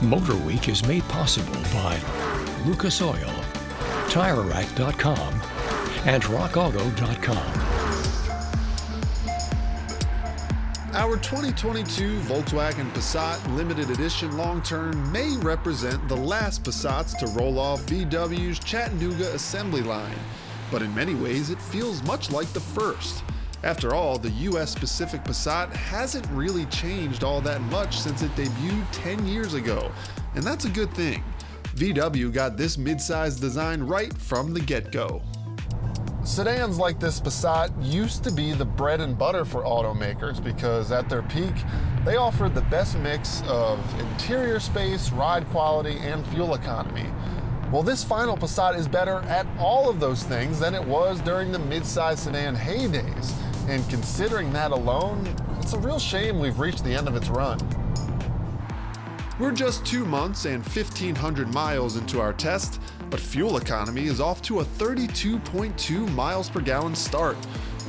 MotorWeek is made possible by Lucas Oil, TireRack.com, and RockAuto.com. Our 2022 Volkswagen Passat Limited Edition long-term may represent the last Passats to roll off VW's Chattanooga assembly line, but in many ways it feels much like the first. After all, the US-specific Passat hasn't really changed all that much since it debuted 10 years ago, and that's a good thing. VW got this mid-size design right from the get-go. Sedans like this Passat used to be the bread and butter for automakers because at their peak, they offered the best mix of interior space, ride quality, and fuel economy. Well, this final Passat is better at all of those things than it was during the mid-size sedan heydays. And considering that alone, it's a real shame we've reached the end of its run. We're just 2 months and 1,500 miles into our test, but fuel economy is off to a 32.2 miles per gallon start,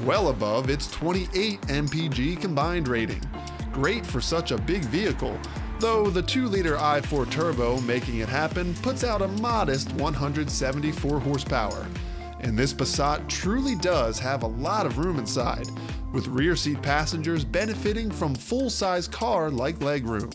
well above its 28 MPG Combined rating. Great for such a big vehicle, though the 2-liter i4 turbo making it happen puts out a modest 174 horsepower. And this Passat truly does have a lot of room inside, with rear seat passengers benefiting from full-size car-like legroom.